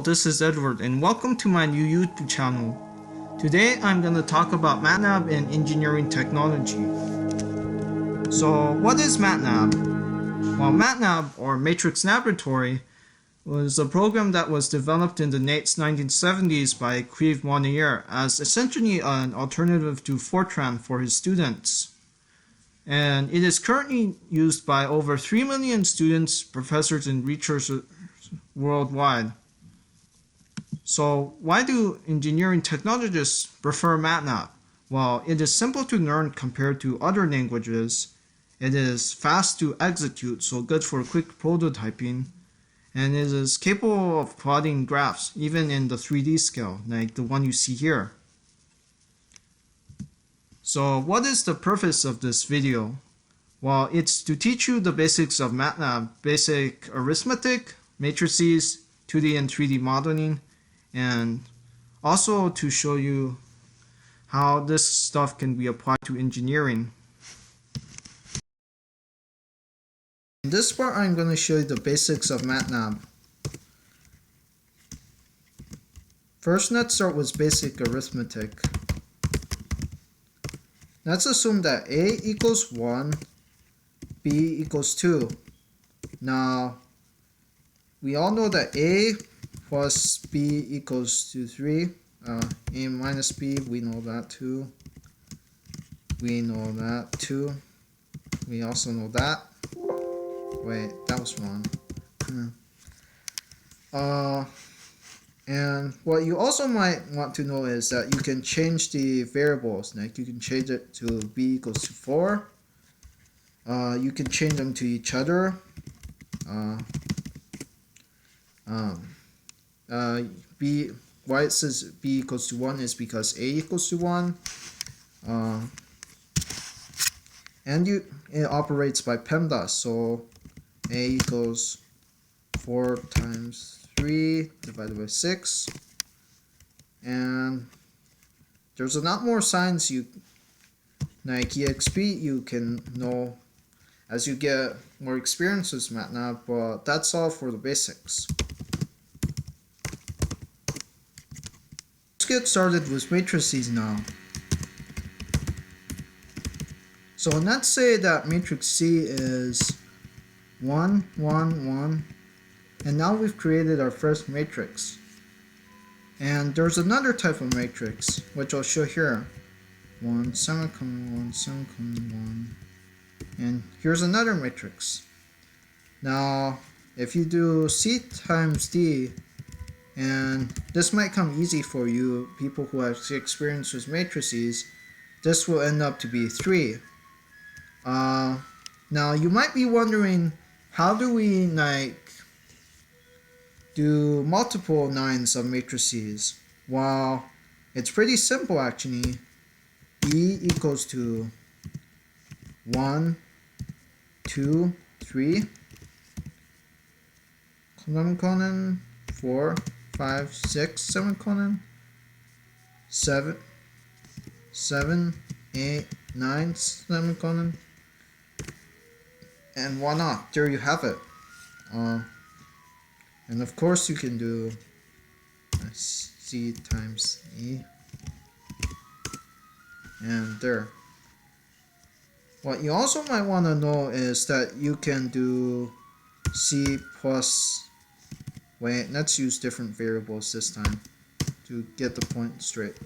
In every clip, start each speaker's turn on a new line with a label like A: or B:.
A: This is Edward and welcome to my new YouTube channel. Today I'm going to talk about MATLAB and engineering technology. So what is MATLAB? Well, MATLAB, or Matrix Laboratory, was a program that was developed in the late 1970s by Yves Monnier as essentially an alternative to Fortran for his students. And it is currently used by over 3 million students, professors, and researchers worldwide. So why do engineering technologists prefer MATLAB? Well, it is simple to learn compared to other languages. It is fast to execute, so good for quick prototyping. And it is capable of plotting graphs, even in the 3D scale, like the one you see here. So what is the purpose of this video? Well, it's to teach you the basics of MATLAB, basic arithmetic, matrices, 2D and 3D modeling, and also to show you how this stuff can be applied to engineering. In this part, I'm going to show you the basics of MATLAB. First, let's start with basic arithmetic. Let's assume that A equals 1, B equals 2. Now, we all know that A plus B equals to 3. A minus B, we know that too. We know that too. We also know that. Wait, that was wrong. And what you also might want to know is that you can change the variables. Like you can change it to B equals to 4. You can change them to each other. Why it says B equals to 1 is because A equals to 1. And it operates by PEMDAS, so A equals 4 times 3 divided by 6. And there's a lot more signs like EXP you can know as you get more experience with MATLAB, but that's all for the basics. Let's get started with matrices now. So let's say that matrix C is 1, 1, 1, and now we've created our first matrix. And there's another type of matrix, which I'll show here. 1, semicolon, 1, semicolon, 1. And here's another matrix. Now, if you do C times D, and this might come easy for you, people who have experience with matrices, this will end up to be 3. Now, you might be wondering, how do we do multiple 9s of matrices? Well, it's pretty simple actually. E equals to 1, 2, 3, semicolon, 4, 5, 6, semicolon, 7, 8, 9, semicolon, and why not? There you have it. And of course you can do C times E, and there. What you also might want to know is that you can do C plus, wait, let's use different variables this time to get the point straight.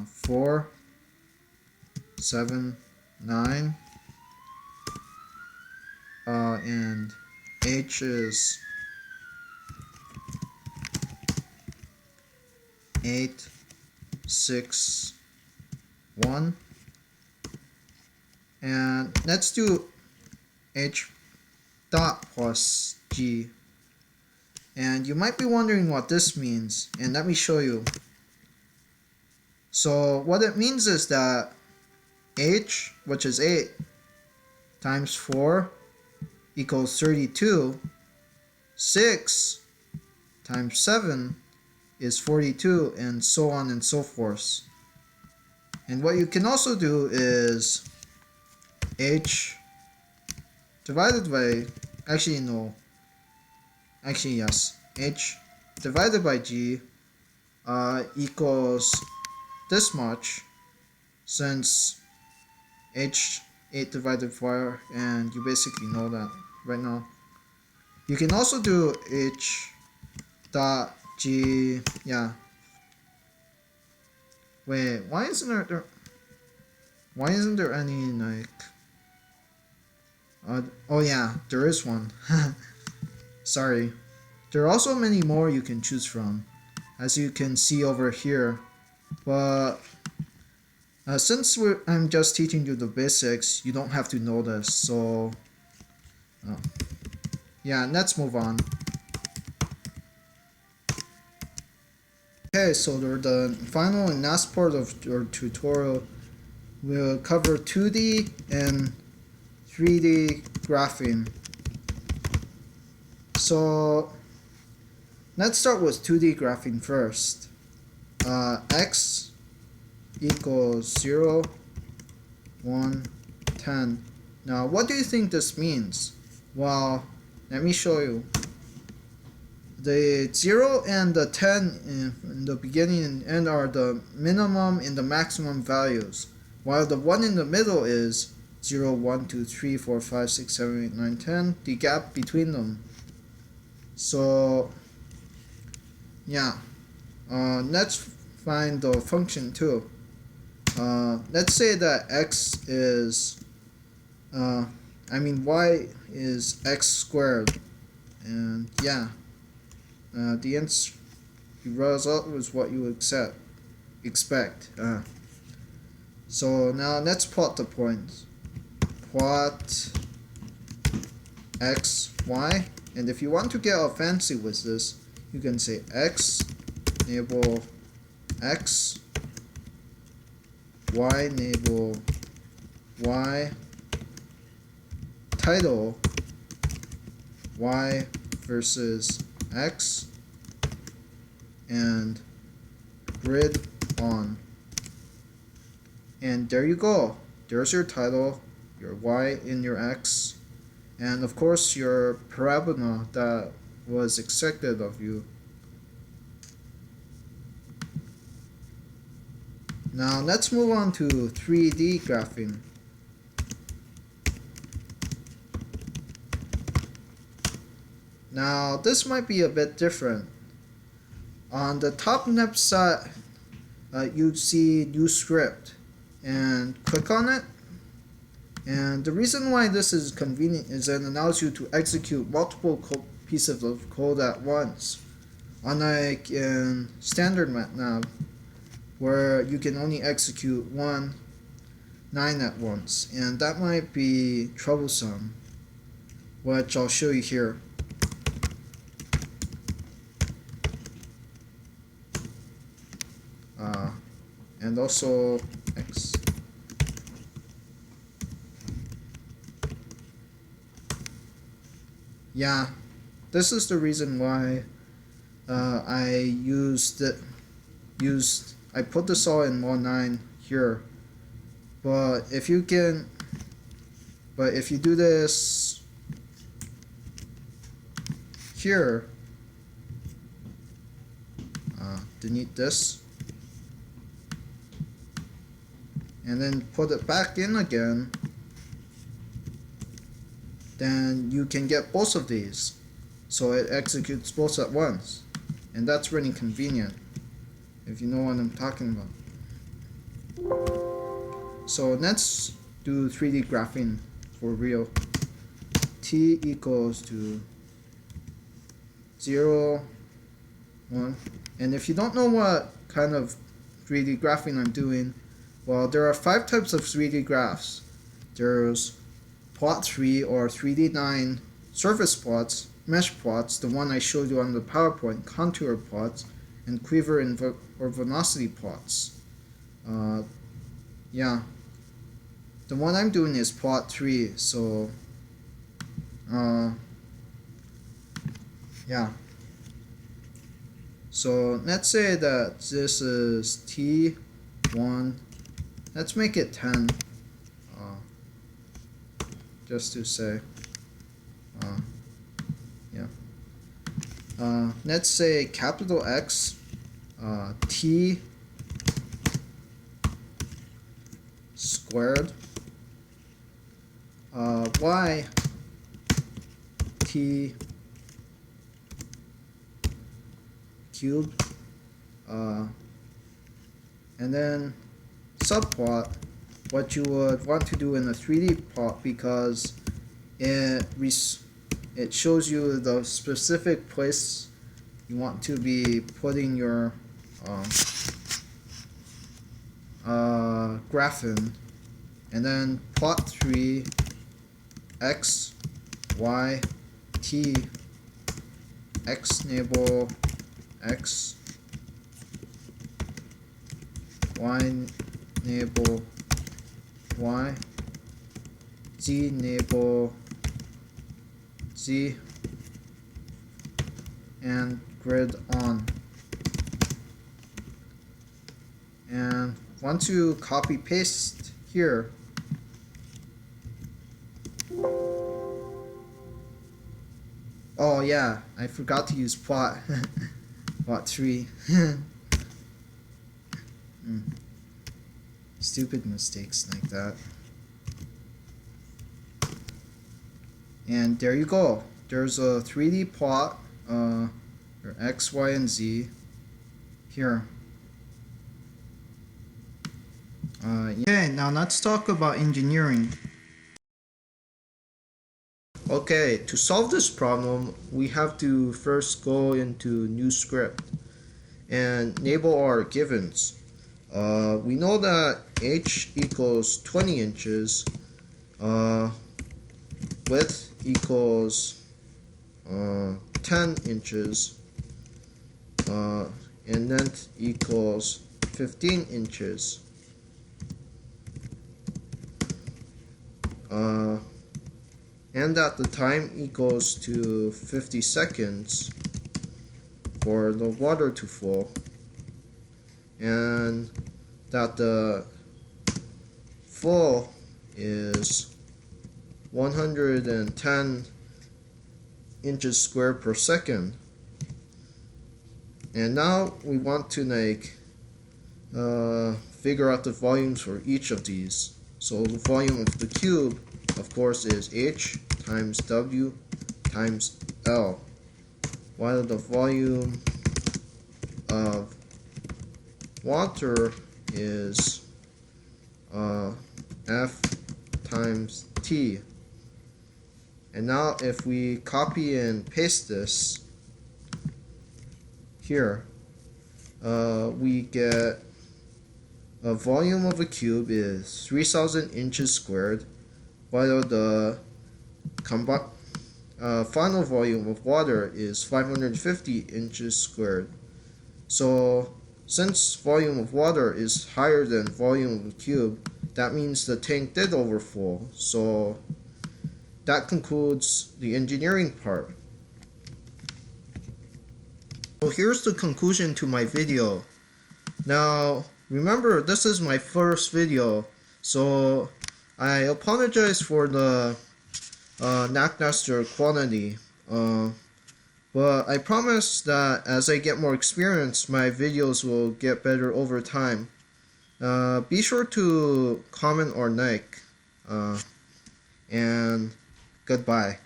A: 4, 7, 9, and H is 8, 6, 1. And let's do H dot plus G. And you might be wondering what this means, and let me show you. So what it means is that H, which is 8, times 4 equals 32. 6 times 7 is 42, and so on and so forth. And what you can also do is H divided by, actually yes, H divided by g equals this much, since h 8 divided 4, and you basically know that right now. You can also do h dot g, yeah. Wait, why isn't there any like oh yeah, there is one. Sorry. There are also many more you can choose from, as you can see over here. But since I'm just teaching you the basics, you don't have to know this. So yeah, let's move on. Okay, so the final and last part of our tutorial will cover 2D and 3D graphing. So let's start with 2D graphing first. X equals 0, 1, 10. Now what do you think this means? Well, let me show you. The 0 and the 10 in the beginning and end are the minimum and the maximum values, while the 1 in the middle is 0, 1, 2, 3, 4, 5, 6, 7, 8, 9, 10, the gap between them. So yeah, let's find the function too. Let's say that x is y is x squared, and yeah, the result is what you expect. So now let's plot the points. Plot x, y, and if you want to get all fancy with this, you can say x enable x, y enable y, title y versus x, and grid on. And there you go. There's your title, your y and your x, and of course your parabola that was expected of you. Now let's move on to 3D graphing. Now this might be a bit different. On the top left side, you see new script, and click on it. And the reason why this is convenient is that it allows you to execute multiple pieces of code at once, unlike in standard MATLAB, where you can only execute 1 line at once, and that might be troublesome, which I'll show you here. And also x. Yeah, this is the reason why I put this all in 1.9 here. But if you do this here, delete this, and then put it back in again, then you can get both of these. So it executes both at once, and that's really convenient, if you know what I'm talking about. So let's do 3D graphing for real. T equals to 0, 1, and if you don't know what kind of 3D graphing I'm doing, well, there are 5 types of 3D graphs. There's plot 3 or 3D9, surface plots, mesh plots, the one I showed you on the PowerPoint, contour plots, and quiver or velocity plots. Yeah, the one I'm doing is plot 3, so yeah. So let's say that this is T1. Let's make it 10, just to say, yeah. let's say capital X T squared Y T cubed, and then subplot what you would want to do in a 3D plot, because it shows you the specific place you want to be putting your graph in, and then plot 3 x y t x enable x y enable y z enable z, and grid on. And once you copy paste here, oh yeah, I forgot to use plot plot 3. Stupid mistakes like that. And there you go. There's a 3D plot, your X, Y, and Z here. Okay, now let's talk about engineering. Okay, to solve this problem, we have to first go into new script and enable our givens. We know that h equals 20 inches, width equals 10 inches, and length equals 15 inches. And that the time equals to 50 seconds for the water to flow, and that the flow is 110 inches squared per second. And now we want to figure out the volumes for each of these. So the volume of the cube, of course, is H times W times L, while the volume of water is F times T. And now if we copy and paste this here, we get a volume of a cube is 3000 inches squared, while the final volume of water is 550 inches squared. So since volume of water is higher than volume of a cube, that means the tank did overflow. So that concludes the engineering part. So here's the conclusion to my video. Now remember, this is my first video, so I apologize for the lackluster quality, but I promise that as I get more experience, my videos will get better over time. Be sure to comment or like, and goodbye.